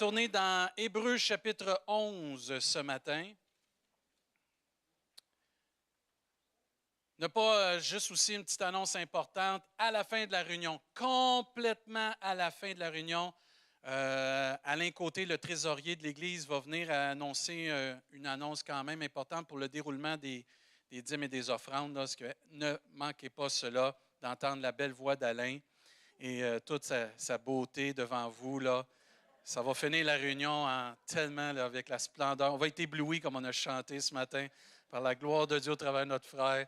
tourner dans Hébreux chapitre 11 ce matin. Ne pas juste aussi une petite annonce importante, à la fin de la réunion, complètement à la fin de la réunion, Alain Côté, le trésorier de l'Église, va venir annoncer une annonce quand même importante pour le déroulement des dîmes et des offrandes. Là, ne manquez pas cela, d'entendre la belle voix d'Alain et toute sa beauté devant vous. Là. Ça va finir la réunion tellement là, avec la splendeur. On va être éblouis comme on a chanté ce matin par la gloire de Dieu au travers de notre frère.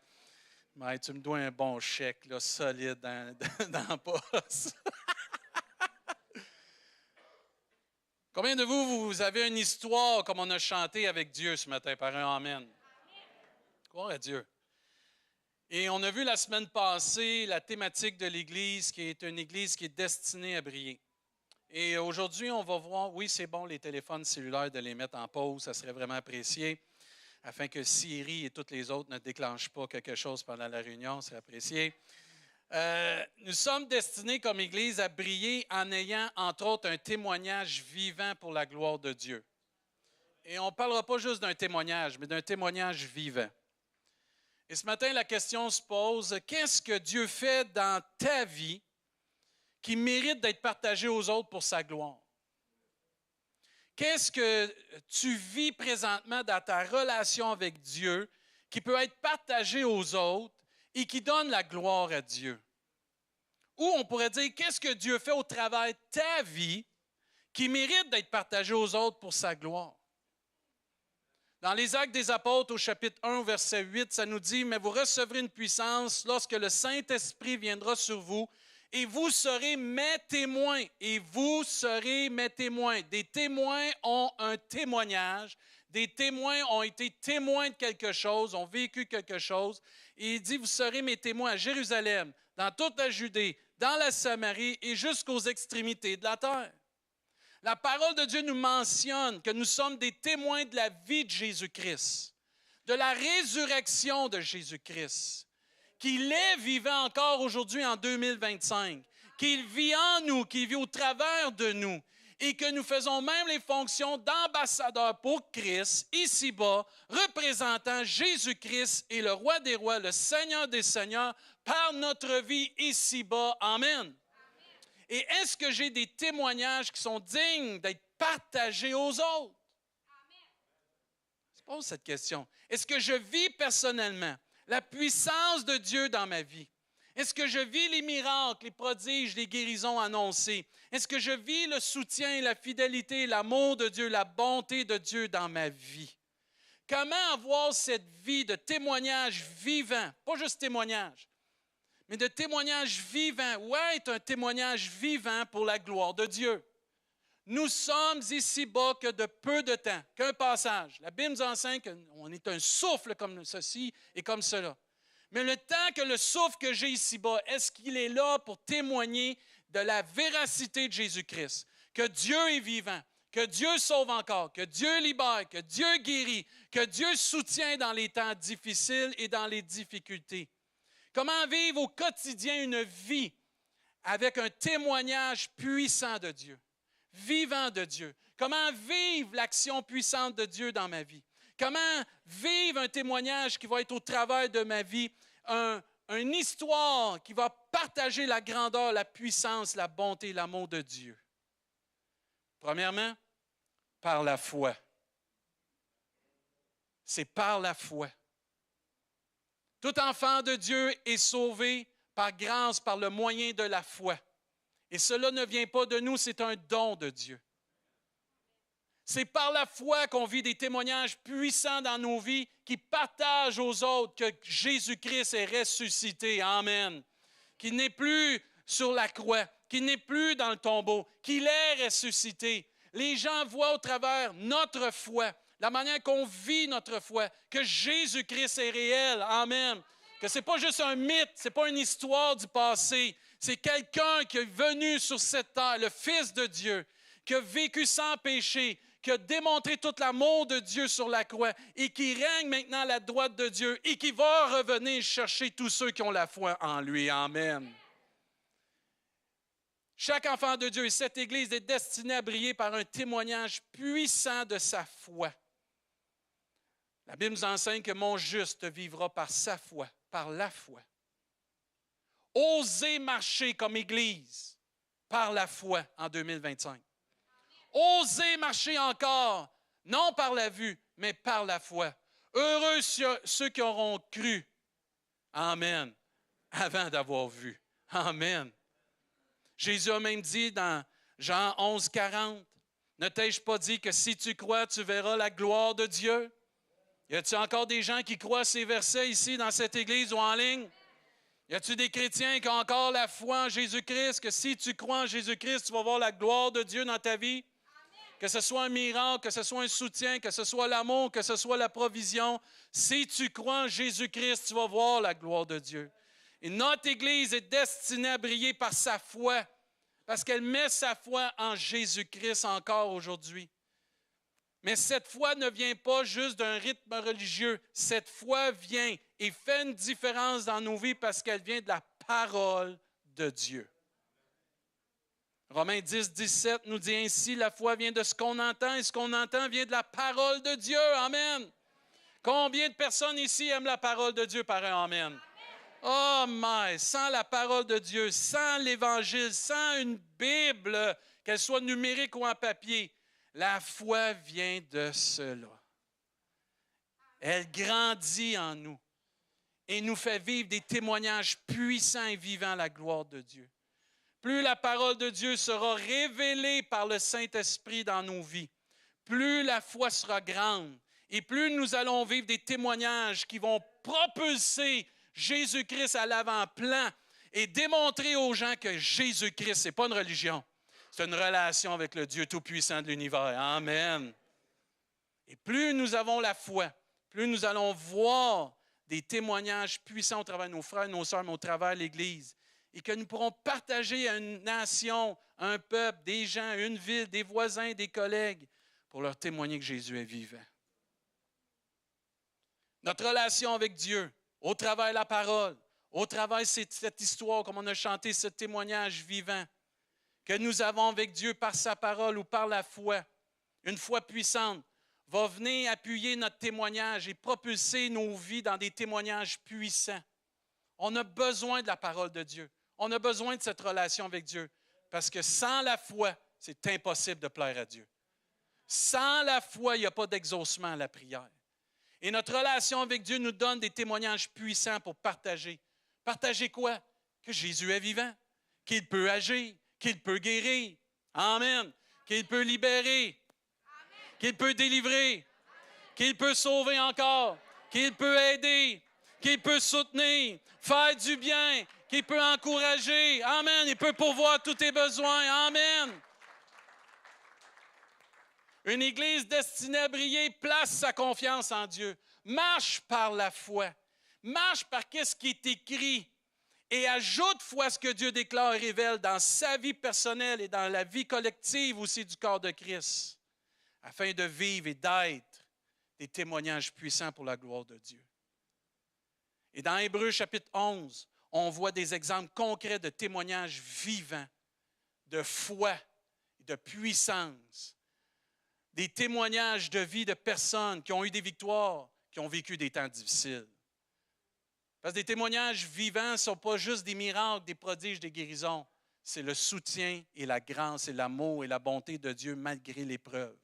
Mais tu me dois un bon chèque là, solide dans la poche. Combien de vous avez une histoire comme on a chanté avec Dieu ce matin par un Amen? Gloire à Dieu. Et on a vu la semaine passée la thématique de l'Église qui est une Église qui est destinée à briller. Et aujourd'hui, on va voir, oui, c'est bon les téléphones cellulaires de les mettre en pause, ça serait vraiment apprécié, afin que Siri et toutes les autres ne déclenchent pas quelque chose pendant la réunion, c'est apprécié. Nous sommes destinés comme Église à briller en ayant, entre autres, un témoignage vivant pour la gloire de Dieu. Et on ne parlera pas juste d'un témoignage, mais d'un témoignage vivant. Et ce matin, la question se pose, qu'est-ce que Dieu fait dans ta vie qui mérite d'être partagé aux autres pour sa gloire? Qu'est-ce que tu vis présentement dans ta relation avec Dieu qui peut être partagé aux autres et qui donne la gloire à Dieu? Ou on pourrait dire, qu'est-ce que Dieu fait au travers de ta vie qui mérite d'être partagé aux autres pour sa gloire? Dans les Actes des Apôtres, au chapitre 1, verset 8, ça nous dit, « Mais vous recevrez une puissance lorsque le Saint-Esprit viendra sur vous, et vous serez mes témoins. » Et vous serez mes témoins. Des témoins ont un témoignage. Des témoins ont été témoins de quelque chose, ont vécu quelque chose. Et il dit, vous serez mes témoins à Jérusalem, dans toute la Judée, dans la Samarie et jusqu'aux extrémités de la terre. La parole de Dieu nous mentionne que nous sommes des témoins de la vie de Jésus-Christ, de la résurrection de Jésus-Christ, qu'il est vivant encore aujourd'hui en 2025, qu'il vit en nous, qu'il vit au travers de nous, et que nous faisons même les fonctions d'ambassadeurs pour Christ, ici-bas, représentant Jésus-Christ et le Roi des rois, le Seigneur des seigneurs, par notre vie ici-bas. Amen. Et est-ce que j'ai des témoignages qui sont dignes d'être partagés aux autres? Je pose cette question. Est-ce que je vis personnellement la puissance de Dieu dans ma vie? Est-ce que je vis les miracles, les prodiges, les guérisons annoncées? Est-ce que je vis le soutien, la fidélité, l'amour de Dieu, la bonté de Dieu dans ma vie? Comment avoir cette vie de témoignage vivant, pas juste témoignage, mais de témoignage vivant. Ouais, est un témoignage vivant pour la gloire de Dieu. Nous sommes ici-bas que de peu de temps, qu'un passage. La Bible nous enseigne qu'on est un souffle comme ceci et comme cela. Mais le temps que le souffle que j'ai ici-bas, est-ce qu'il est là pour témoigner de la véracité de Jésus-Christ? Que Dieu est vivant, que Dieu sauve encore, que Dieu libère, que Dieu guérit, que Dieu soutient dans les temps difficiles et dans les difficultés. Comment vivre au quotidien une vie avec un témoignage puissant de Dieu, vivant de Dieu? Comment vivre l'action puissante de Dieu dans ma vie? Comment vivre un témoignage qui va être au travers de ma vie, une histoire qui va partager la grandeur, la puissance, la bonté, l'amour de Dieu? Premièrement, par la foi. C'est par la foi. Tout enfant de Dieu est sauvé par grâce, par le moyen de la foi. Et cela ne vient pas de nous, c'est un don de Dieu. C'est par la foi qu'on vit des témoignages puissants dans nos vies qui partagent aux autres que Jésus-Christ est ressuscité. Amen. Qu'il n'est plus sur la croix, qu'il n'est plus dans le tombeau, qu'il est ressuscité. Les gens voient au travers notre foi, la manière qu'on vit notre foi, que Jésus-Christ est réel. Amen. Que ce n'est pas juste un mythe, ce n'est pas une histoire du passé. C'est quelqu'un qui est venu sur cette terre, le Fils de Dieu, qui a vécu sans péché, qui a démontré tout l'amour de Dieu sur la croix et qui règne maintenant à la droite de Dieu et qui va revenir chercher tous ceux qui ont la foi en lui. Amen. Chaque enfant de Dieu et cette Église est destinée à briller par un témoignage puissant de sa foi. La Bible nous enseigne que mon juste vivra par sa foi, par la foi. Osez marcher comme Église par la foi en 2025. Osez marcher encore, non par la vue, mais par la foi. Heureux ceux qui auront cru. Amen. Avant d'avoir vu. Amen. Jésus a même dit dans Jean 11, 40, « Ne t'ai-je pas dit que si tu crois, tu verras la gloire de Dieu? » Y a-t-il encore des gens qui croient ces versets ici dans cette église ou en ligne? Y a-t-il des chrétiens qui ont encore la foi en Jésus-Christ, que si tu crois en Jésus-Christ, tu vas voir la gloire de Dieu dans ta vie? Que ce soit un miracle, que ce soit un soutien, que ce soit l'amour, que ce soit la provision. Si tu crois en Jésus-Christ, tu vas voir la gloire de Dieu. Et notre Église est destinée à briller par sa foi, parce qu'elle met sa foi en Jésus-Christ encore aujourd'hui. Mais cette foi ne vient pas juste d'un rythme religieux. Cette foi vient et fait une différence dans nos vies parce qu'elle vient de la parole de Dieu. Romains 10, 17 nous dit ainsi, la foi vient de ce qu'on entend et ce qu'on entend vient de la parole de Dieu. Amen. Combien de personnes ici aiment la parole de Dieu par un amen? Oh my, sans la parole de Dieu, sans l'Évangile, sans une Bible, qu'elle soit numérique ou en papier, la foi vient de cela. Elle grandit en nous et nous fait vivre des témoignages puissants et vivants à la gloire de Dieu. Plus la parole de Dieu sera révélée par le Saint-Esprit dans nos vies, plus la foi sera grande et plus nous allons vivre des témoignages qui vont propulser Jésus-Christ à l'avant-plan et démontrer aux gens que Jésus-Christ, ce n'est pas une religion, c'est une relation avec le Dieu Tout-Puissant de l'univers. Amen. Et plus nous avons la foi, plus nous allons voir des témoignages puissants au travers de nos frères et nos sœurs, mais au travers de l'Église, et que nous pourrons partager à une nation, un peuple, des gens, une ville, des voisins, des collègues, pour leur témoigner que Jésus est vivant. Notre relation avec Dieu, au travers de la parole, au travers de cette histoire, comme on a chanté, ce témoignage vivant que nous avons avec Dieu par sa parole ou par la foi, une foi puissante, va venir appuyer notre témoignage et propulser nos vies dans des témoignages puissants. On a besoin de la parole de Dieu. On a besoin de cette relation avec Dieu. Parce que sans la foi, c'est impossible de plaire à Dieu. Sans la foi, il n'y a pas d'exaucement à la prière. Et notre relation avec Dieu nous donne des témoignages puissants pour partager. Partager quoi? Que Jésus est vivant, qu'il peut agir, qu'il peut guérir. Amen. Qu'il peut libérer, qu'il peut délivrer, qu'il peut sauver encore, qu'il peut aider, qu'il peut soutenir, faire du bien, qu'il peut encourager. Amen. Il peut pourvoir tous tes besoins. Amen. Une Église destinée à briller place sa confiance en Dieu. Marche par la foi. Marche par ce qui est écrit. Et ajoute foi ce que Dieu déclare et révèle dans sa vie personnelle et dans la vie collective aussi du corps de Christ, afin de vivre et d'être des témoignages puissants pour la gloire de Dieu. Et dans Hébreux chapitre 11, on voit des exemples concrets de témoignages vivants, de foi et de puissance. Des témoignages de vie de personnes qui ont eu des victoires, qui ont vécu des temps difficiles. Parce que des témoignages vivants ne sont pas juste des miracles, des prodiges, des guérisons. C'est le soutien et la grâce et l'amour et la bonté de Dieu malgré l'épreuve.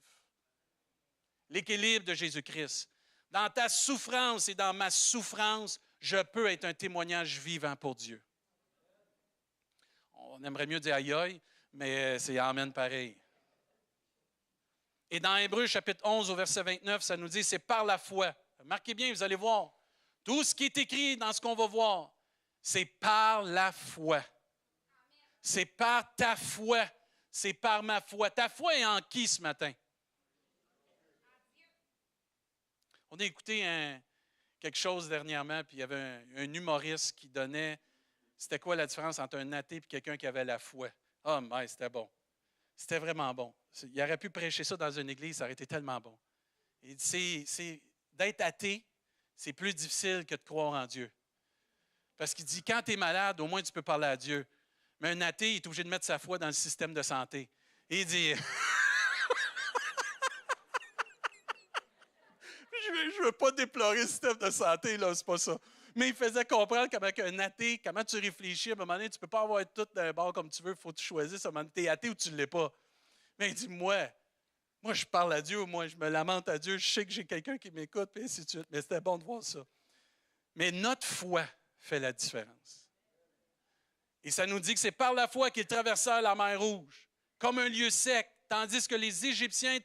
L'équilibre de Jésus-Christ. Dans ta souffrance et dans ma souffrance, je peux être un témoignage vivant pour Dieu. On aimerait mieux dire aïe aïe, mais c'est amen pareil. Et dans Hébreux chapitre 11 au verset 29, ça nous dit, c'est par la foi. Marquez bien, vous allez voir. Tout ce qui est écrit dans ce qu'on va voir, c'est par la foi. C'est par ta foi. C'est par ma foi. Ta foi est en qui ce matin? On a écouté quelque chose dernièrement, puis il y avait un humoriste qui donnait, c'était quoi la différence entre un athée et quelqu'un qui avait la foi? Oh, mais c'était bon. C'était vraiment bon. Il aurait pu prêcher ça dans une église, ça aurait été tellement bon. Il dit, d'être athée, c'est plus difficile que de croire en Dieu. Parce qu'il dit, quand tu es malade, au moins tu peux parler à Dieu. Mais un athée, il est obligé de mettre sa foi dans le système de santé. Et il dit, je ne veux pas déplorer le système de santé, là, c'est pas ça. Mais il faisait comprendre qu'avec un athée, comment tu réfléchis, à un moment donné, tu ne peux pas avoir tout d'un bord comme tu veux, il faut que tu choisisses, tu es athée ou tu ne l'es pas. Mais il dit, moi, je parle à Dieu, moi, je me lamente à Dieu, je sais que j'ai quelqu'un qui m'écoute, puis ainsi de suite. Mais c'était bon de voir ça. Mais notre foi fait la différence. Et ça nous dit que c'est par la foi qu'ils traversèrent la mer Rouge, comme un lieu sec, tandis que les Égyptiens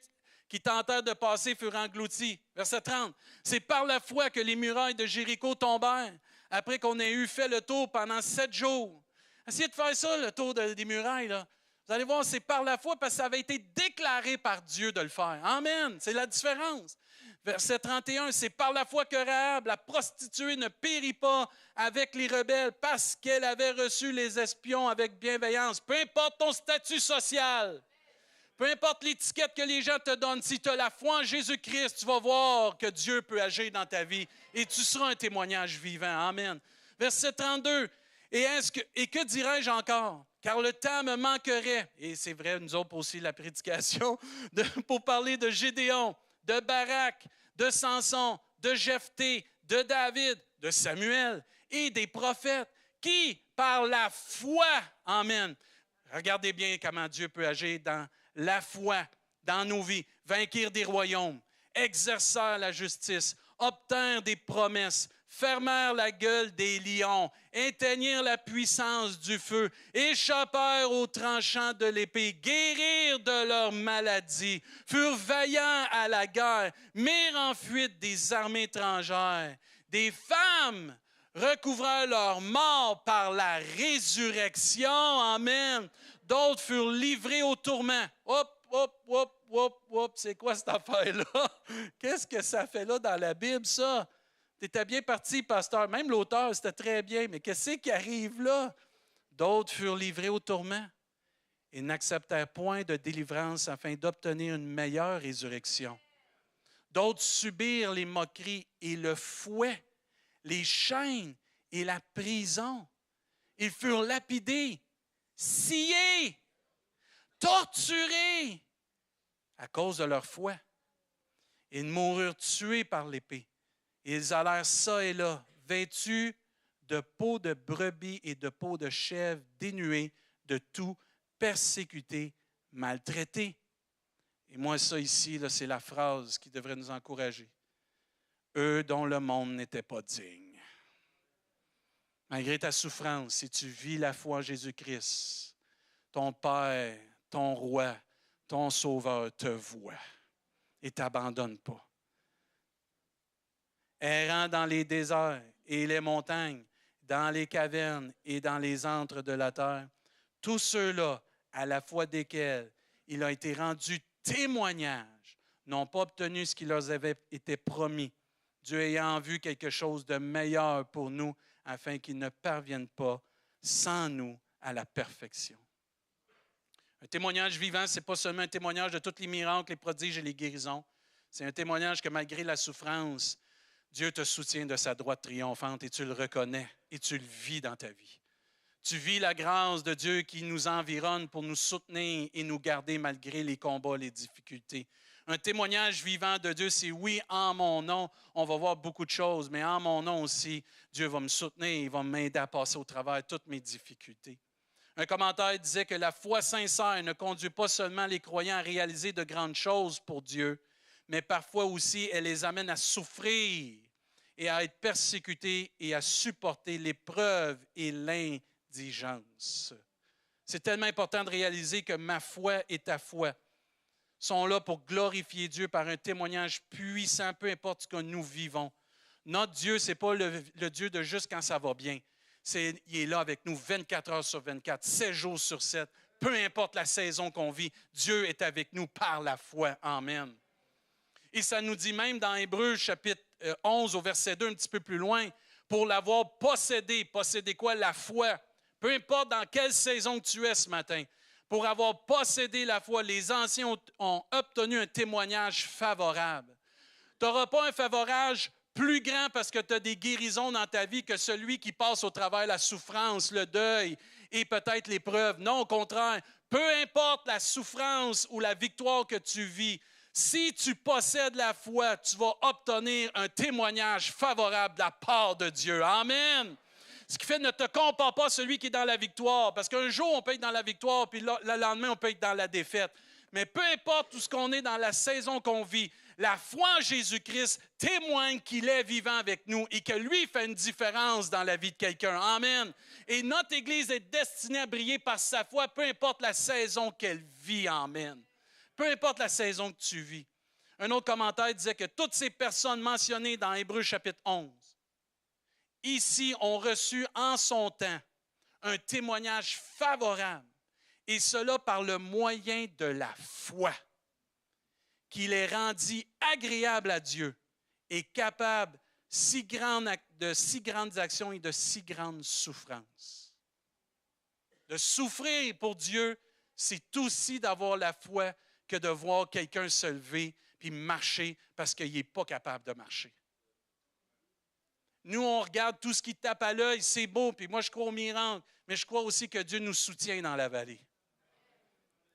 qui tentèrent de passer furent engloutis. Verset 30. C'est par la foi que les murailles de Jéricho tombèrent, après qu'on ait eu fait le tour pendant 7 jours. Essayez de faire ça, le tour des murailles, là. Vous allez voir, c'est par la foi parce que ça avait été déclaré par Dieu de le faire. Amen. C'est la différence. Verset 31, c'est par la foi que Rahab, la prostituée, ne périt pas avec les rebelles parce qu'elle avait reçu les espions avec bienveillance. Peu importe ton statut social, peu importe l'étiquette que les gens te donnent, si tu as la foi en Jésus-Christ, tu vas voir que Dieu peut agir dans ta vie et tu seras un témoignage vivant. Amen. Verset 32, et que dirais-je encore? Car le temps me manquerait, et c'est vrai, nous autres aussi, la prédication, pour parler de Gédéon, de Barak, de Samson, de Jephthé, de David, de Samuel et des prophètes qui, par la foi, amen. Regardez bien comment Dieu peut agir dans la foi, dans nos vies, vainquir des royaumes, exercèrent la justice, obtinrent des promesses, fermèrent la gueule des lions, éteignirent la puissance du feu, échappèrent aux tranchants de l'épée, guérirent de leur maladie, furent vaillants à la guerre, mirent en fuite des armées étrangères. Des femmes recouvrèrent leur mort par la résurrection. Amen. D'autres furent livrés au tourment. C'est quoi cette affaire-là? Qu'est-ce que ça fait là dans la Bible, ça? Tu étais bien parti, pasteur. Même l'auteur, c'était très bien. Mais qu'est-ce qui arrive là? D'autres furent livrés au tourment et n'acceptèrent point de délivrance afin d'obtenir une meilleure résurrection. D'autres subirent les moqueries et le fouet, les chaînes et la prison. Ils furent lapidés, sciés, torturés à cause de leur foi. Ils moururent tués par l'épée. Ils allèrent ça et là, vêtus de peau de brebis et de peau de chèvre, dénués de tout, persécutés, maltraités. Et moi, ça ici, là, c'est la phrase qui devrait nous encourager. Eux dont le monde n'était pas digne. Malgré ta souffrance, si tu vis la foi en Jésus-Christ, ton Père, ton Roi, ton Sauveur te voit et ne t'abandonne pas. Errant dans les déserts et les montagnes, dans les cavernes et dans les antres de la terre, tous ceux-là, à la foi desquels il a été rendu témoignage, n'ont pas obtenu ce qui leur avait été promis, Dieu ayant vu quelque chose de meilleur pour nous, afin qu'ils ne parviennent pas sans nous à la perfection. Un témoignage vivant, ce n'est pas seulement un témoignage de tous les miracles, les prodiges et les guérisons. C'est un témoignage que malgré la souffrance, Dieu te soutient de sa droite triomphante et tu le reconnais et tu le vis dans ta vie. Tu vis la grâce de Dieu qui nous environne pour nous soutenir et nous garder malgré les combats, les difficultés. Un témoignage vivant de Dieu, c'est oui, en mon nom, on va voir beaucoup de choses, mais en mon nom aussi, Dieu va me soutenir, il va m'aider à passer au travers toutes mes difficultés. Un commentaire disait que la foi sincère ne conduit pas seulement les croyants à réaliser de grandes choses pour Dieu, mais parfois aussi, elle les amène à souffrir et à être persécutés et à supporter l'épreuve et l'indigence. C'est tellement important de réaliser que ma foi et ta foi sont là pour glorifier Dieu par un témoignage puissant, peu importe ce que nous vivons. Notre Dieu, ce n'est pas le Dieu de juste quand ça va bien. Il est là avec nous 24 heures sur 24, 7 jours sur 7. Peu importe la saison qu'on vit, Dieu est avec nous par la foi. Amen. Et ça nous dit même dans Hébreux, chapitre 11, au verset 2, un petit peu plus loin, pour l'avoir possédé. Posséder quoi? La foi. Peu importe dans quelle saison que tu es ce matin. Pour avoir possédé la foi, les anciens ont obtenu un témoignage favorable. Tu n'auras pas un favorable plus grand parce que tu as des guérisons dans ta vie que celui qui passe au travers la souffrance, le deuil et peut-être l'épreuve. Non, au contraire, peu importe la souffrance ou la victoire que tu vis, si tu possèdes la foi, tu vas obtenir un témoignage favorable de la part de Dieu. Amen. Ce qui fait ne te compare pas celui qui est dans la victoire, parce qu'un jour, on peut être dans la victoire, puis le lendemain, on peut être dans la défaite. Mais peu importe tout ce qu'on est dans la saison qu'on vit, la foi en Jésus-Christ témoigne qu'il est vivant avec nous et que lui fait une différence dans la vie de quelqu'un. Amen. Et notre Église est destinée à briller par sa foi, peu importe la saison qu'elle vit. Amen. Peu importe la saison que tu vis. Un autre commentaire disait que toutes ces personnes mentionnées dans Hébreux chapitre 11, ici, ont reçu en son temps un témoignage favorable, et cela par le moyen de la foi, qui les rendit agréables à Dieu et capables de si grandes actions et de si grandes souffrances. De souffrir pour Dieu, c'est aussi d'avoir la foi que de voir quelqu'un se lever puis marcher parce qu'il n'est pas capable de marcher. Nous, on regarde tout ce qui tape à l'œil, c'est beau, puis moi, je crois au miracle, mais je crois aussi que Dieu nous soutient dans la vallée.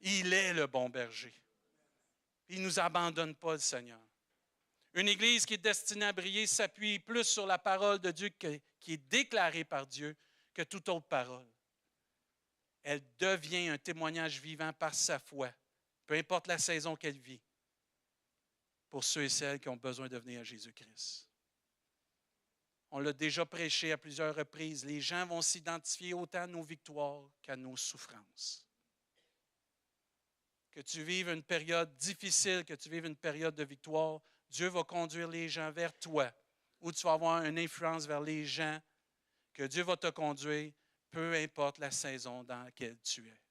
Il est le bon berger. Il ne nous abandonne pas, le Seigneur. Une Église qui est destinée à briller s'appuie plus sur la parole de Dieu qui est déclarée par Dieu que toute autre parole. Elle devient un témoignage vivant par sa foi, peu importe la saison qu'elle vit, pour ceux et celles qui ont besoin de venir à Jésus-Christ. On l'a déjà prêché à plusieurs reprises. Les gens vont s'identifier autant à nos victoires qu'à nos souffrances. Que tu vives une période difficile, que tu vives une période de victoire, Dieu va conduire les gens vers toi, ou tu vas avoir une influence vers les gens, que Dieu va te conduire, peu importe la saison dans laquelle tu es.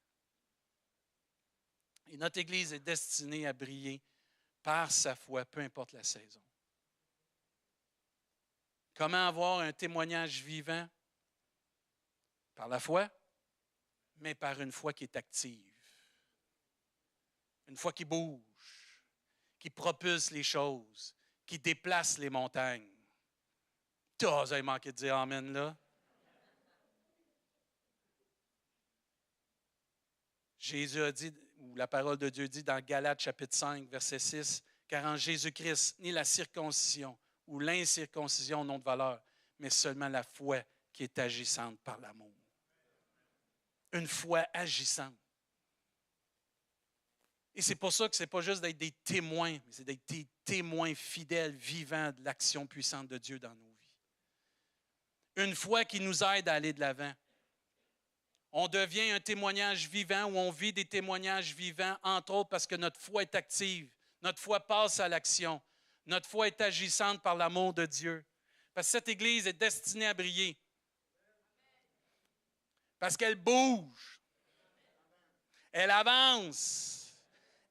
Et notre Église est destinée à briller par sa foi, peu importe la saison. Comment avoir un témoignage vivant? Par la foi, mais par une foi qui est active. Une foi qui bouge, qui propulse les choses, qui déplace les montagnes. Vous avez manqué de dire amen là. Jésus a dit, ou la parole de Dieu dit dans Galates chapitre 5, verset 6, car en Jésus-Christ, ni la circoncision ou l'incirconcision n'ont de valeur, mais seulement la foi qui est agissante par l'amour. Une foi agissante. Et c'est pour ça que ce n'est pas juste d'être des témoins, mais c'est d'être des témoins fidèles, vivants de l'action puissante de Dieu dans nos vies. Une foi qui nous aide à aller de l'avant. On devient un témoignage vivant ou on vit des témoignages vivants, entre autres parce que notre foi est active, notre foi passe à l'action, notre foi est agissante par l'amour de Dieu. Parce que cette Église est destinée à briller. Parce qu'elle bouge, elle avance,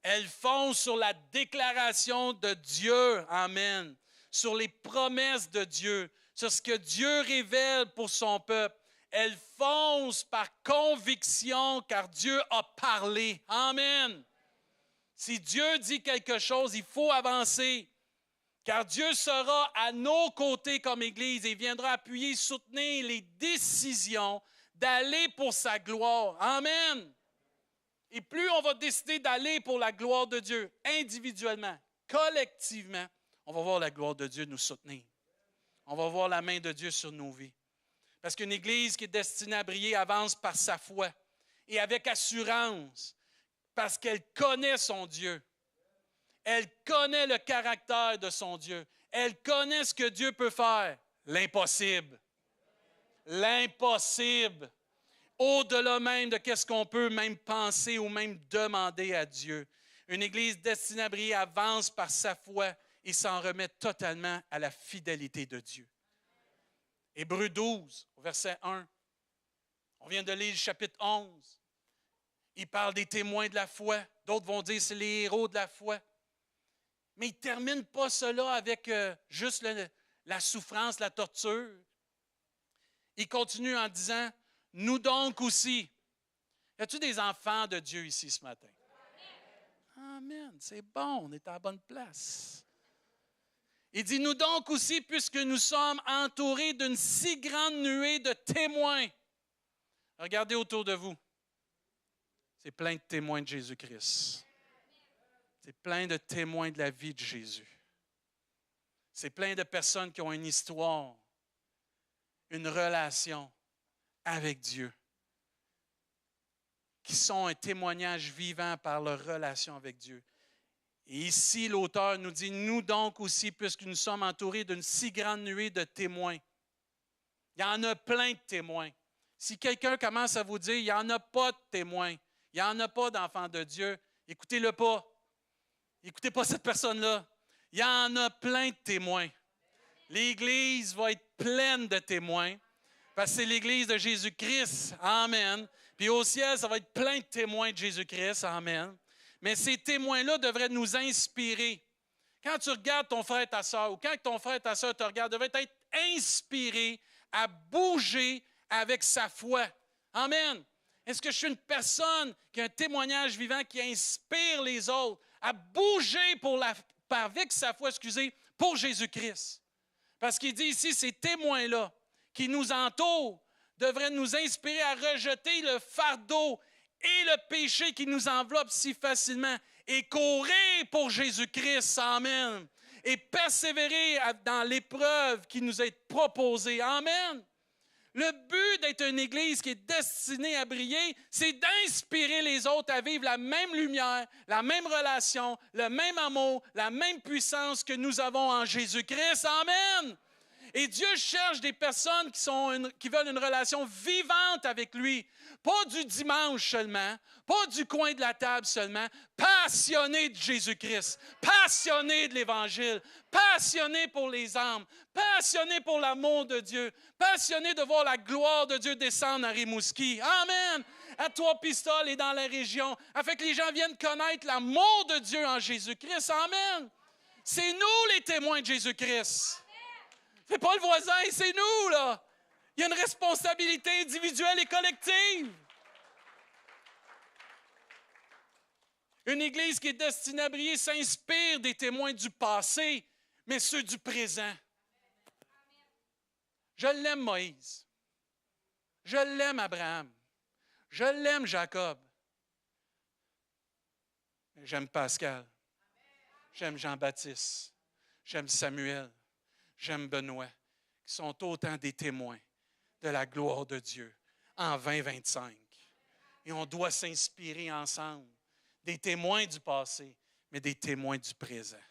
elle fonce sur la déclaration de Dieu, amen, sur les promesses de Dieu, sur ce que Dieu révèle pour son peuple. Elle fonce par conviction car Dieu a parlé. Amen. Si Dieu dit quelque chose, il faut avancer. Car Dieu sera à nos côtés comme Église et viendra appuyer, soutenir les décisions d'aller pour sa gloire. Amen. Et plus on va décider d'aller pour la gloire de Dieu, individuellement, collectivement, on va voir la gloire de Dieu nous soutenir. On va voir la main de Dieu sur nos vies. Parce qu'une Église qui est destinée à briller avance par sa foi et avec assurance, parce qu'elle connaît son Dieu. Elle connaît le caractère de son Dieu. Elle connaît ce que Dieu peut faire. L'impossible. L'impossible. Au-delà même de ce qu'on peut même penser ou même demander à Dieu. Une Église destinée à briller avance par sa foi et s'en remet totalement à la fidélité de Dieu. Hébreux 12, verset 1. On vient de lire le chapitre 11. Il parle des témoins de la foi. D'autres vont dire que c'est les héros de la foi. Mais il ne termine pas cela avec juste la souffrance, la torture. Il continue en disant, nous donc aussi. Y a-t-il des enfants de Dieu ici ce matin? Amen. C'est bon, on est à la bonne place. Il dit, nous donc aussi, puisque nous sommes entourés d'une si grande nuée de témoins. Regardez autour de vous. C'est plein de témoins de Jésus-Christ. C'est plein de témoins de la vie de Jésus. C'est plein de personnes qui ont une histoire, une relation avec Dieu, qui sont un témoignage vivant par leur relation avec Dieu. Et ici, l'auteur nous dit, nous donc aussi, puisque nous sommes entourés d'une si grande nuée de témoins. Il y en a plein de témoins. Si quelqu'un commence à vous dire, il n'y en a pas de témoins, il n'y en a pas d'enfants de Dieu, écoutez-le pas. Écoutez pas cette personne-là. Il y en a plein de témoins. L'Église va être pleine de témoins parce que c'est l'Église de Jésus-Christ. Amen. Puis au ciel, ça va être plein de témoins de Jésus-Christ. Amen. Mais ces témoins-là devraient nous inspirer. Quand tu regardes ton frère et ta soeur, ou quand ton frère et ta soeur te regardent, devraient être inspirés à bouger avec sa foi. Amen. Est-ce que je suis une personne qui a un témoignage vivant qui inspire les autres à bouger avec sa foi, pour Jésus-Christ? Parce qu'il dit ici, ces témoins-là qui nous entourent devraient nous inspirer à rejeter le fardeau et le péché qui nous enveloppe si facilement et courir pour Jésus-Christ. Amen. Et persévérer dans l'épreuve qui nous est proposée. Amen. Le but d'être une Église qui est destinée à briller, c'est d'inspirer les autres à vivre la même lumière, la même relation, le même amour, la même puissance que nous avons en Jésus-Christ. Amen. Et Dieu cherche des personnes qui veulent une relation vivante avec lui. Pas du dimanche seulement, pas du coin de la table seulement, passionnés de Jésus-Christ, passionnés de l'Évangile, passionnés pour les âmes, passionnés pour l'amour de Dieu, passionnés de voir la gloire de Dieu descendre à Rimouski. Amen! À Trois-Pistoles et dans la région, afin que les gens viennent connaître l'amour de Dieu en Jésus-Christ. Amen! C'est nous les témoins de Jésus-Christ. C'est pas le voisin, c'est nous, là. Il y a une responsabilité individuelle et collective. Une Église qui est destinée à briller s'inspire des témoins du passé, mais ceux du présent. Je l'aime Moïse. Je l'aime Abraham. Je l'aime Jacob. J'aime Pascal. J'aime Jean-Baptiste. J'aime Samuel. J'aime Benoît, qui sont autant des témoins de la gloire de Dieu en 2025. Et on doit s'inspirer ensemble des témoins du passé, mais des témoins du présent.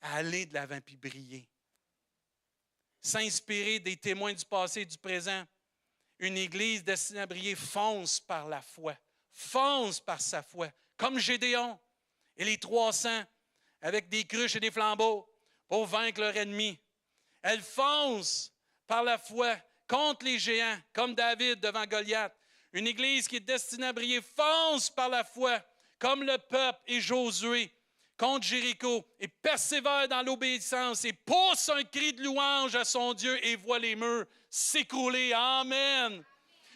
À aller de l'avant puis briller. S'inspirer des témoins du passé et du présent. Une Église destinée à briller fonce par la foi. Fonce par sa foi. Comme Gédéon et les 300 avec des cruches et des flambeaux pour vaincre leur ennemi. Elle fonce par la foi contre les géants, comme David devant Goliath. Une Église qui est destinée à briller fonce par la foi, comme le peuple et Josué contre Jéricho, et persévère dans l'obéissance et pousse un cri de louange à son Dieu et voit les murs s'écrouler. Amen.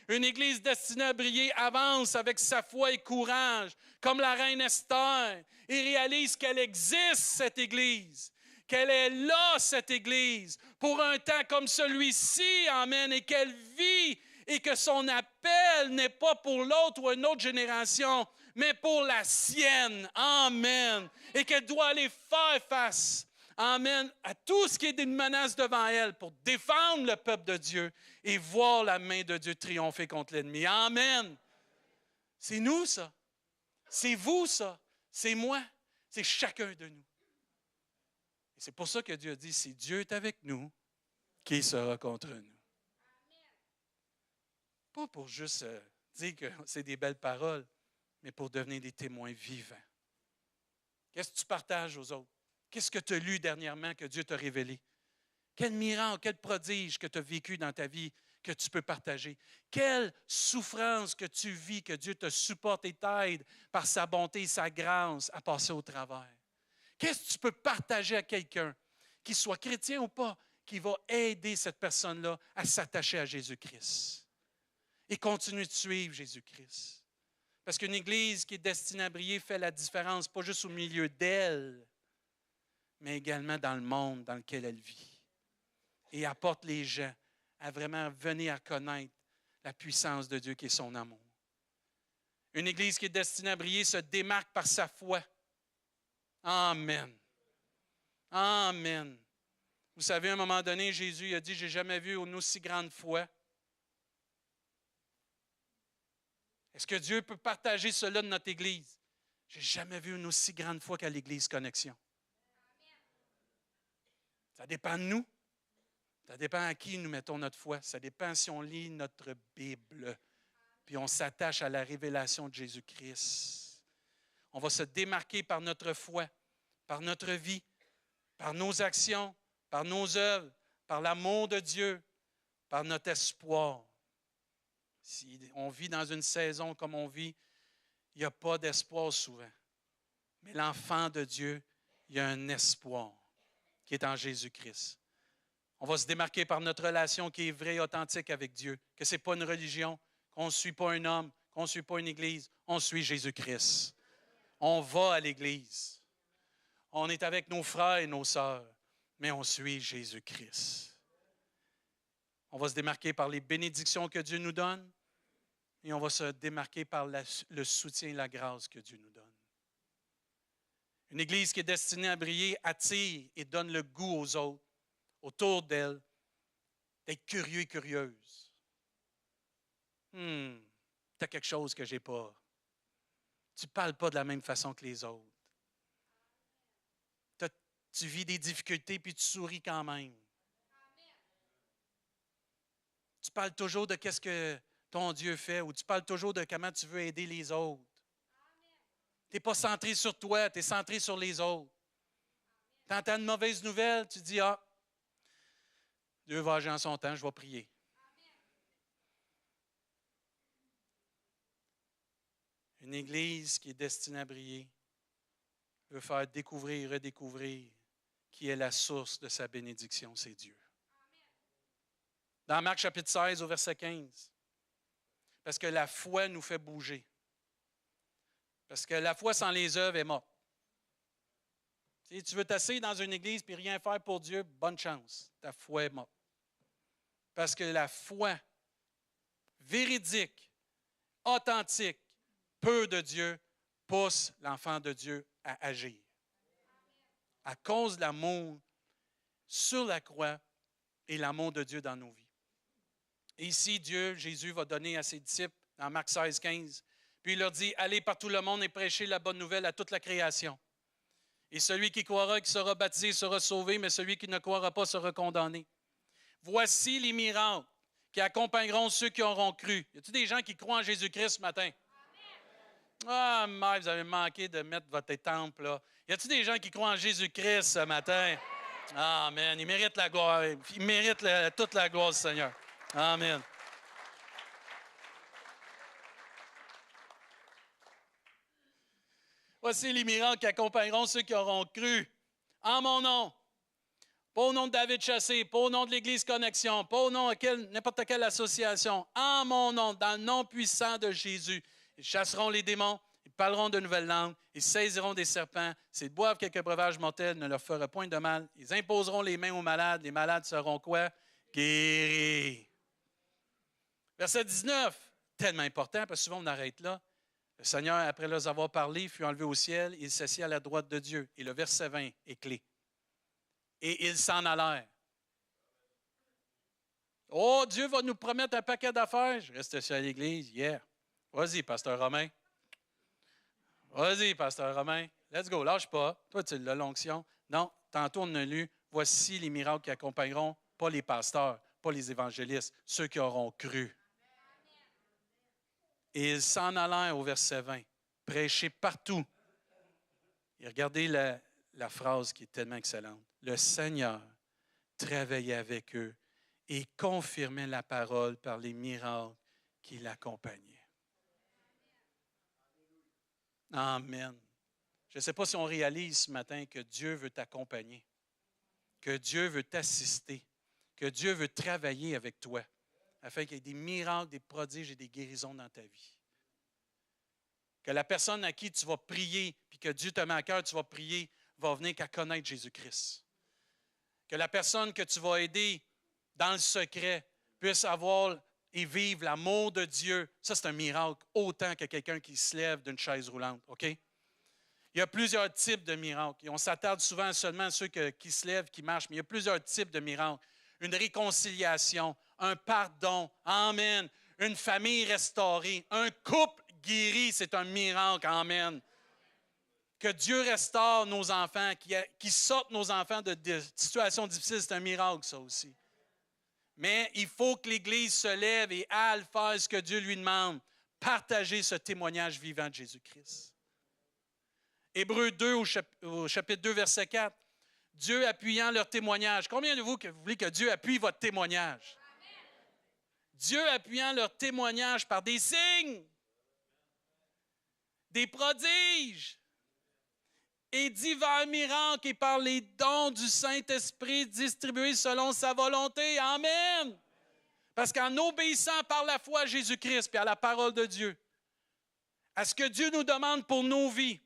Une Église destinée à briller avance avec sa foi et courage, comme la reine Esther, et réalise qu'elle existe, cette Église. Qu'elle est là, cette Église, pour un temps comme celui-ci, amen, et qu'elle vit, et que son appel n'est pas pour l'autre ou une autre génération, mais pour la sienne, amen, et qu'elle doit aller faire face, amen, à tout ce qui est une menace devant elle pour défendre le peuple de Dieu et voir la main de Dieu triompher contre l'ennemi, amen. C'est nous, ça. C'est vous, ça. C'est moi. C'est chacun de nous. C'est pour ça que Dieu a dit, si Dieu est avec nous, qui sera contre nous? Pas pour juste dire que c'est des belles paroles, mais pour devenir des témoins vivants. Qu'est-ce que tu partages aux autres? Qu'est-ce que tu as lu dernièrement que Dieu t'a révélé? Quel miracle, quel prodige que tu as vécu dans ta vie que tu peux partager? Quelle souffrance que tu vis, que Dieu te supporte et t'aide par sa bonté et sa grâce à passer au travers? Qu'est-ce que tu peux partager à quelqu'un, qu'il soit chrétien ou pas, qui va aider cette personne-là à s'attacher à Jésus-Christ et continuer de suivre Jésus-Christ? Parce qu'une Église qui est destinée à briller fait la différence, pas juste au milieu d'elle, mais également dans le monde dans lequel elle vit. Et apporte les gens à vraiment venir à connaître la puissance de Dieu qui est son amour. Une Église qui est destinée à briller se démarque par sa foi. Amen. Amen. Vous savez, à un moment donné, Jésus a dit, « J'ai jamais vu une aussi grande foi. » Est-ce que Dieu peut partager cela de notre Église? J'ai jamais vu une aussi grande foi qu'à l'Église Connexion. Ça dépend de nous. Ça dépend à qui nous mettons notre foi. Ça dépend si on lit notre Bible, puis on s'attache à la révélation de Jésus-Christ. On va se démarquer par notre foi, par notre vie, par nos actions, par nos œuvres, par l'amour de Dieu, par notre espoir. Si on vit dans une saison comme on vit, il n'y a pas d'espoir souvent. Mais l'enfant de Dieu, il y a un espoir qui est en Jésus-Christ. On va se démarquer par notre relation qui est vraie et authentique avec Dieu, que ce n'est pas une religion, qu'on ne suit pas un homme, qu'on ne suit pas une église, on suit Jésus-Christ. On va à l'église. On est avec nos frères et nos sœurs, mais on suit Jésus-Christ. On va se démarquer par les bénédictions que Dieu nous donne et on va se démarquer par le soutien et la grâce que Dieu nous donne. Une église qui est destinée à briller attire et donne le goût aux autres, autour d'elle, d'être curieux et curieuse. Tu as quelque chose que je n'ai pas. Tu ne parles pas de la même façon que les autres. Tu vis des difficultés puis tu souris quand même. Tu parles toujours de qu'est-ce que ton Dieu fait ou tu parles toujours de comment tu veux aider les autres. Tu n'es pas centré sur toi, tu es centré sur les autres. Tu entends une mauvaise nouvelle, tu dis, ah, Dieu va agir en son temps, je vais prier. Une église qui est destinée à briller veut faire découvrir et redécouvrir qui est la source de sa bénédiction, c'est Dieu. Dans Marc chapitre 16 au verset 15, parce que la foi nous fait bouger. Parce que la foi sans les œuvres est morte. Si tu veux t'asseoir dans une église et rien faire pour Dieu, bonne chance, ta foi est morte. Parce que la foi véridique, authentique, peu de Dieu, pousse l'enfant de Dieu à agir. À cause de l'amour sur la croix et l'amour de Dieu dans nos vies. Et ici, Jésus va donner à ses disciples, dans Marc 16, 15, puis il leur dit, « Allez par tout le monde et prêchez la bonne nouvelle à toute la création. Et celui qui croira et qui sera baptisé sera sauvé, mais celui qui ne croira pas sera condamné. Voici les miracles qui accompagneront ceux qui auront cru. » Y a-t-il des gens qui croient en Jésus-Christ ce matin? Ah, mais vous avez manqué de mettre votre temple là. Y a-t-il des gens qui croient en Jésus-Christ ce matin? Amen. Il mérite la gloire. Il mérite toute la gloire du Seigneur. Amen. Voici les miracles qui accompagneront ceux qui auront cru en mon nom. Pas au nom de David Chassé, pas au nom de l'Église Connexion, pas au nom de n'importe quelle association. En mon nom, dans le nom puissant de Jésus. Ils chasseront les démons, ils parleront de nouvelles langues, ils saisiront des serpents. S'ils boivent quelques breuvages mortels, ne leur fera point de mal. Ils imposeront les mains aux malades. Les malades seront quoi? Guéris. Verset 19, tellement important, parce que souvent on arrête là. Le Seigneur, après leur avoir parlé, fut enlevé au ciel, il s'assit à la droite de Dieu. Et le verset 20 est clé. Et ils s'en allèrent. Oh, Dieu va nous promettre un paquet d'affaires. Je reste ici à l'église, yeah. Vas-y, pasteur Romain. Vas-y, pasteur Romain. Let's go, lâche pas. Toi, tu l'as l'onction. Non, tantôt on a lu, voici les miracles qui accompagneront, pas les pasteurs, pas les évangélistes, ceux qui auront cru. Et ils s'en allèrent au verset 20, prêcher partout. Et regardez la phrase qui est tellement excellente. Le Seigneur travaillait avec eux et confirmait la parole par les miracles qui l'accompagnaient. Amen. Je ne sais pas si on réalise ce matin que Dieu veut t'accompagner, que Dieu veut t'assister, que Dieu veut travailler avec toi, afin qu'il y ait des miracles, des prodiges et des guérisons dans ta vie. Que la personne à qui tu vas prier, puis que Dieu te met à cœur, tu vas prier, va venir qu'à connaître Jésus-Christ. Que la personne que tu vas aider dans le secret puisse avoir et vivre l'amour de Dieu, ça c'est un miracle autant que quelqu'un qui se lève d'une chaise roulante. OK? Il y a plusieurs types de miracles. Et on s'attarde souvent seulement à ceux qui se lèvent, qui marchent, mais il y a plusieurs types de miracles. Une réconciliation, un pardon, amen. Une famille restaurée, un couple guéri, c'est un miracle, amen. Que Dieu restaure nos enfants, qu'il sorte nos enfants de situations difficiles, c'est un miracle, ça aussi. Mais il faut que l'Église se lève et aille faire ce que Dieu lui demande, partager ce témoignage vivant de Jésus-Christ. Hébreux 2 au chapitre 2, verset 4. Dieu appuyant leur témoignage. Combien de vous voulez que Dieu appuie votre témoignage? Amen. Dieu appuyant leur témoignage par des signes, des prodiges et divers miracles et par les dons du Saint-Esprit distribués selon sa volonté. Amen. Parce qu'en obéissant par la foi à Jésus-Christ et à la parole de Dieu, à ce que Dieu nous demande pour nos vies,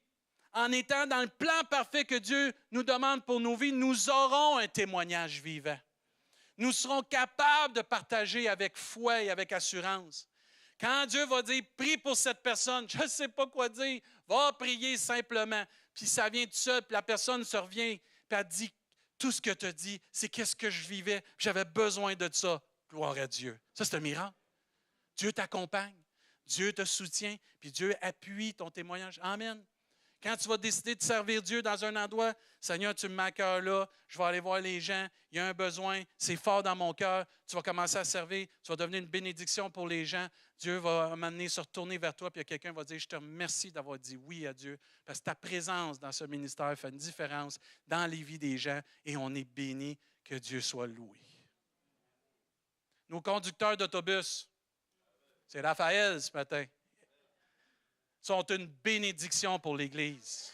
en étant dans le plan parfait que Dieu nous demande pour nos vies, nous aurons un témoignage vivant. Nous serons capables de partager avec foi et avec assurance. Quand Dieu va dire « Prie pour cette personne », je ne sais pas quoi dire, va prier simplement. Puis ça vient tout seul, puis la personne se revient, puis elle dit « Tout ce que tu as dit, c'est qu'est-ce que je vivais, j'avais besoin de ça. » Gloire à Dieu. Ça, c'est un miracle. Dieu t'accompagne, Dieu te soutient, puis Dieu appuie ton témoignage. Amen. Quand tu vas décider de servir Dieu dans un endroit, Seigneur, tu me mets à cœur là, je vais aller voir les gens, il y a un besoin, c'est fort dans mon cœur, tu vas commencer à servir, tu vas devenir une bénédiction pour les gens. Dieu va m'amener se retourner vers toi, puis quelqu'un va dire, je te remercie d'avoir dit oui à Dieu, parce que ta présence dans ce ministère fait une différence dans les vies des gens, et on est béni, que Dieu soit loué. Nos conducteurs d'autobus, c'est Raphaël ce matin, sont une bénédiction pour l'Église.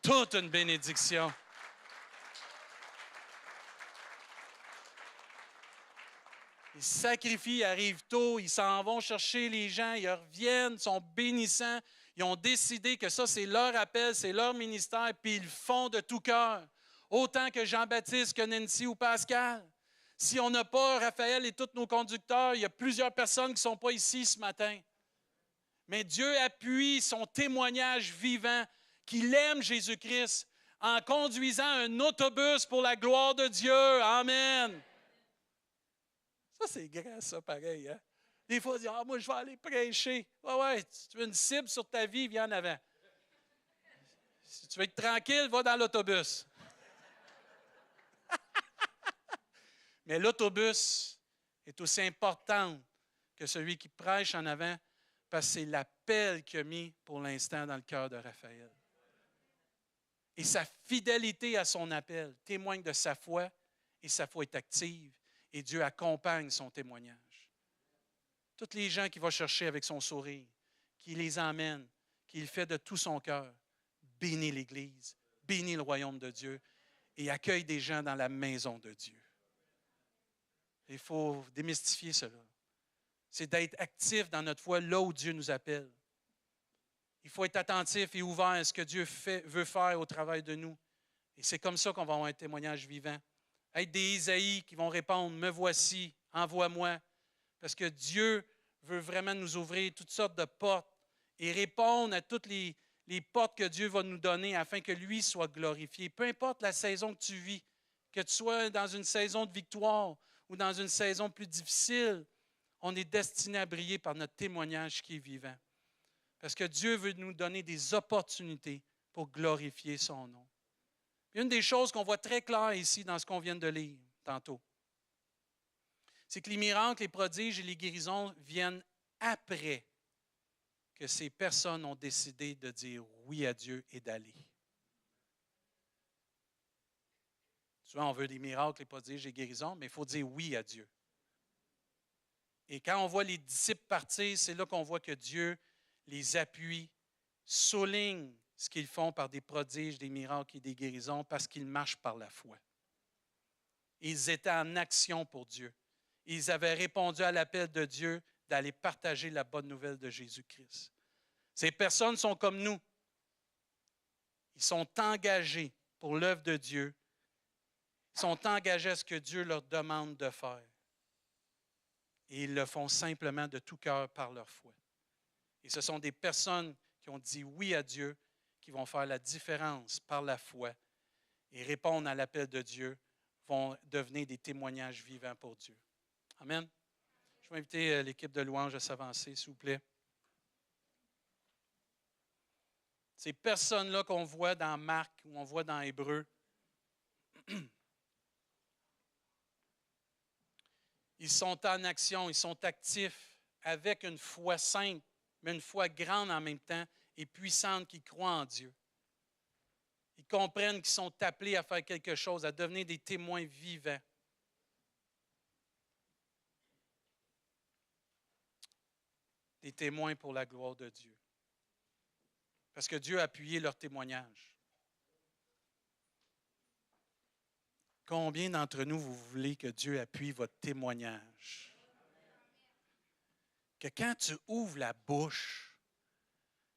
Toute une bénédiction. Ils sacrifient, ils arrivent tôt, ils s'en vont chercher les gens, ils reviennent, sont bénissants. Ils ont décidé que ça, c'est leur appel, c'est leur ministère, puis ils le font de tout cœur. Autant que Jean-Baptiste, que Nancy ou Pascal. Si on n'a pas Raphaël et tous nos conducteurs, il y a plusieurs personnes qui ne sont pas ici ce matin. Mais Dieu appuie son témoignage vivant qu'il aime Jésus-Christ en conduisant un autobus pour la gloire de Dieu. Amen. Ça, c'est grand, ça, pareil. Hein? Des fois, on dit, moi, je vais aller prêcher. Ouais, tu veux une cible sur ta vie, viens en avant. Si tu veux être tranquille, va dans l'autobus. Mais l'autobus est aussi important que celui qui prêche en avant, parce que c'est l'appel qu'il a mis pour l'instant dans le cœur de Raphaël. Et sa fidélité à son appel témoigne de sa foi, et sa foi est active, et Dieu accompagne son témoignage. Tous les gens qu'il va chercher avec son sourire, qui les emmène, qu'il fait de tout son cœur, bénit l'Église, bénit le royaume de Dieu, et accueille des gens dans la maison de Dieu. Il faut démystifier cela. C'est d'être actif dans notre foi là où Dieu nous appelle. Il faut être attentif et ouvert à ce que Dieu veut faire au travail de nous. Et c'est comme ça qu'on va avoir un témoignage vivant. Être des Isaïe qui vont répondre, « Me voici, envoie-moi ». Parce que Dieu veut vraiment nous ouvrir toutes sortes de portes et répondre à toutes les portes que Dieu va nous donner afin que lui soit glorifié. Peu importe la saison que tu vis, que tu sois dans une saison de victoire ou dans une saison plus difficile, on est destiné à briller par notre témoignage qui est vivant. Parce que Dieu veut nous donner des opportunités pour glorifier son nom. Une des choses qu'on voit très clair ici dans ce qu'on vient de lire tantôt, c'est que les miracles, les prodiges et les guérisons viennent après que ces personnes ont décidé de dire oui à Dieu et d'aller. Souvent, on veut des miracles, les prodiges et les guérisons, mais il faut dire oui à Dieu. Et quand on voit les disciples partir, c'est là qu'on voit que Dieu les appuie, souligne ce qu'ils font par des prodiges, des miracles et des guérisons parce qu'ils marchent par la foi. Ils étaient en action pour Dieu. Ils avaient répondu à l'appel de Dieu d'aller partager la bonne nouvelle de Jésus-Christ. Ces personnes sont comme nous. Ils sont engagés pour l'œuvre de Dieu. Ils sont engagés à ce que Dieu leur demande de faire. Et ils le font simplement de tout cœur par leur foi. Et ce sont des personnes qui ont dit oui à Dieu, qui vont faire la différence par la foi et répondre à l'appel de Dieu, vont devenir des témoignages vivants pour Dieu. Amen. Je vais inviter l'équipe de louange à s'avancer, s'il vous plaît. Ces personnes-là qu'on voit dans Marc ou on voit dans Hébreu, ils sont en action, ils sont actifs avec une foi simple, mais une foi grande en même temps et puissante qui croit en Dieu. Ils comprennent qu'ils sont appelés à faire quelque chose, à devenir des témoins vivants. Des témoins pour la gloire de Dieu. Parce que Dieu a appuyé leur témoignage. Combien d'entre nous, vous voulez que Dieu appuie votre témoignage? Que quand tu ouvres la bouche,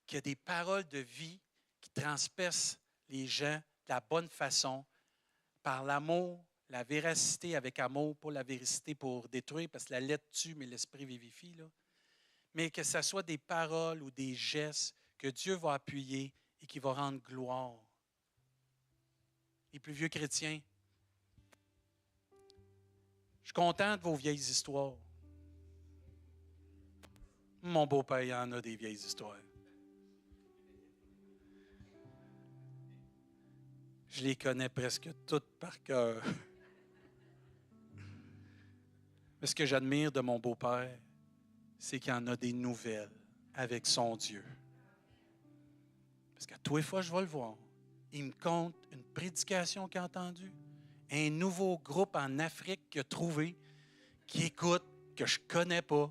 qu'il y a des paroles de vie qui transpercent les gens de la bonne façon, par l'amour, la véracité avec amour, pas la véracité pour détruire, parce que la lettre tue, mais l'esprit vivifie, là. Mais que ce soit des paroles ou des gestes que Dieu va appuyer et qui va rendre gloire. Les plus vieux chrétiens, je suis content de vos vieilles histoires. Mon beau-père, il en a des vieilles histoires. Je les connais presque toutes par cœur. Mais ce que j'admire de mon beau-père, c'est qu'il en a des nouvelles avec son Dieu. Parce qu'à tous les fois, je vais le voir. Il me conte une prédication qu'il a entendue, un nouveau groupe en Afrique qu'il a trouvé, qui écoute, que je ne connais pas.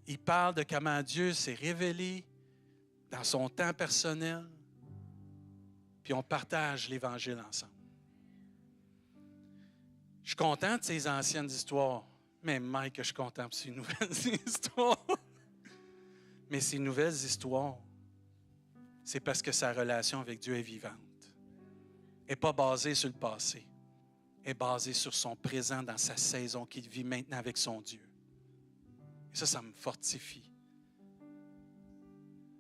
Il parle de comment Dieu s'est révélé dans son temps personnel, puis on partage l'Évangile ensemble. Je suis content de ces anciennes histoires, mais Mike, que je suis content de ces nouvelles histoires. Mais ces nouvelles histoires, c'est parce que sa relation avec Dieu est vivante. Elle n'est pas basée sur le passé. Elle est basée sur son présent dans sa saison qu'il vit maintenant avec son Dieu. Et ça me fortifie.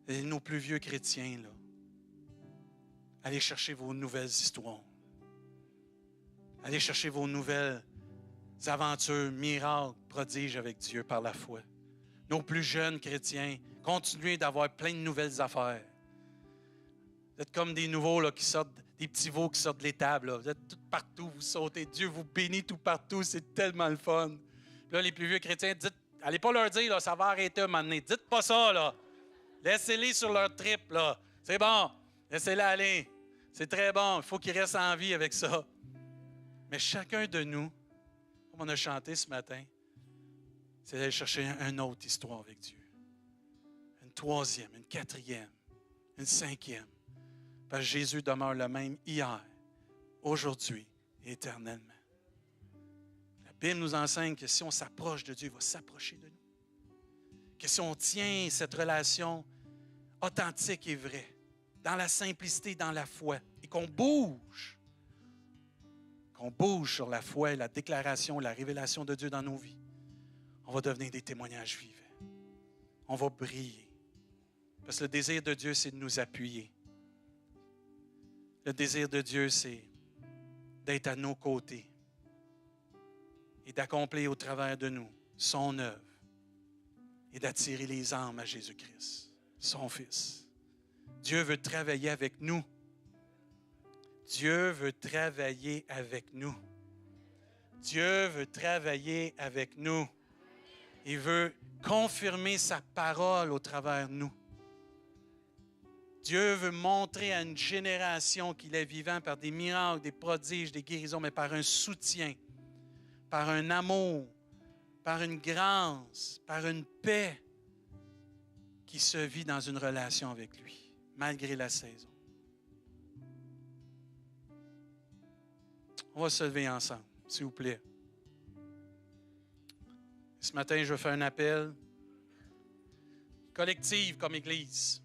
Et nos plus vieux chrétiens, là, allez chercher vos nouvelles histoires. Allez chercher vos nouvelles aventures, miracles, prodiges avec Dieu par la foi. Nos plus jeunes chrétiens, continuez d'avoir plein de nouvelles affaires. Vous êtes comme des nouveaux là, qui sortent, des petits veaux qui sortent de l'étable. Là. Vous êtes tout partout, vous sautez. Dieu vous bénit tout partout, c'est tellement le fun. Puis là, les plus vieux chrétiens, allez pas leur dire, là, ça va arrêter un moment donné. Dites pas ça, là. Laissez-les sur leur trip, là. C'est bon, laissez-les aller. C'est très bon, il faut qu'ils restent en vie avec ça. Mais chacun de nous, comme on a chanté ce matin, c'est d'aller chercher une autre histoire avec Dieu. Une troisième, une quatrième, une cinquième. Parce que Jésus demeure le même hier, aujourd'hui et éternellement. La Bible nous enseigne que si on s'approche de Dieu, il va s'approcher de nous. Que si on tient cette relation authentique et vraie, dans la simplicité, dans la foi, et qu'on bouge sur la foi et la déclaration, la révélation de Dieu dans nos vies, on va devenir des témoignages vivants. On va briller. Parce que le désir de Dieu, c'est de nous appuyer. Le désir de Dieu, c'est d'être à nos côtés et d'accomplir au travers de nous son œuvre et d'attirer les âmes à Jésus-Christ, son Fils. Dieu veut travailler avec nous. Dieu veut travailler avec nous. Dieu veut travailler avec nous. Il veut confirmer sa parole au travers de nous. Dieu veut montrer à une génération qu'il est vivant par des miracles, des prodiges, des guérisons, mais par un soutien, par un amour, par une grâce, par une paix qui se vit dans une relation avec lui, malgré la saison. On va se lever ensemble, s'il vous plaît. Ce matin, je veux faire un appel collectif comme Église.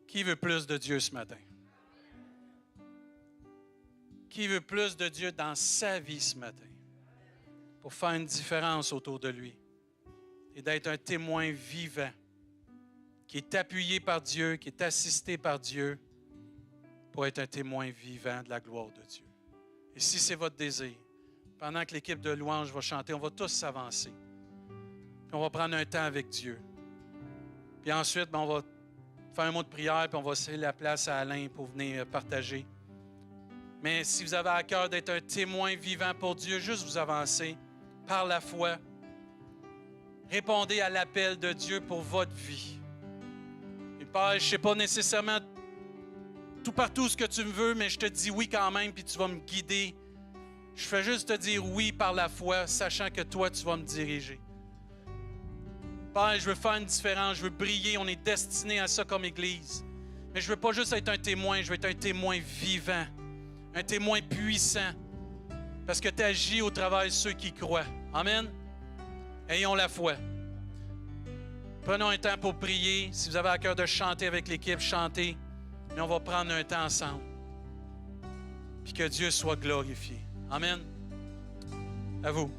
Qui veut plus de Dieu ce matin? Qui veut plus de Dieu dans sa vie ce matin? pour faire une différence autour de lui et d'être un témoin vivant qui est appuyé par Dieu, qui est assisté par Dieu pour être un témoin vivant de la gloire de Dieu. Et si c'est votre désir, pendant que l'équipe de louange va chanter, on va tous s'avancer. Puis on va prendre un temps avec Dieu. Puis ensuite, on va faire un mot de prière, puis on va laisser la place à Alain pour venir partager. Mais si vous avez à cœur d'être un témoin vivant pour Dieu, juste vous avancer par la foi. Répondez à l'appel de Dieu pour votre vie. Et Père, je ne sais pas nécessairement tout partout ce que tu me veux, mais je te dis oui quand même, puis tu vas me guider. Je fais juste te dire oui par la foi, sachant que toi, tu vas me diriger. Père, je veux faire une différence, je veux briller, on est destiné à ça comme Église. Mais je ne veux pas juste être un témoin, je veux être un témoin vivant, un témoin puissant, parce que tu agis au travers de ceux qui croient. Amen. Ayons la foi. Prenons un temps pour prier. Si vous avez à cœur de chanter avec l'équipe, chantez. Mais on va prendre un temps ensemble. Puis que Dieu soit glorifié. Amen. À vous.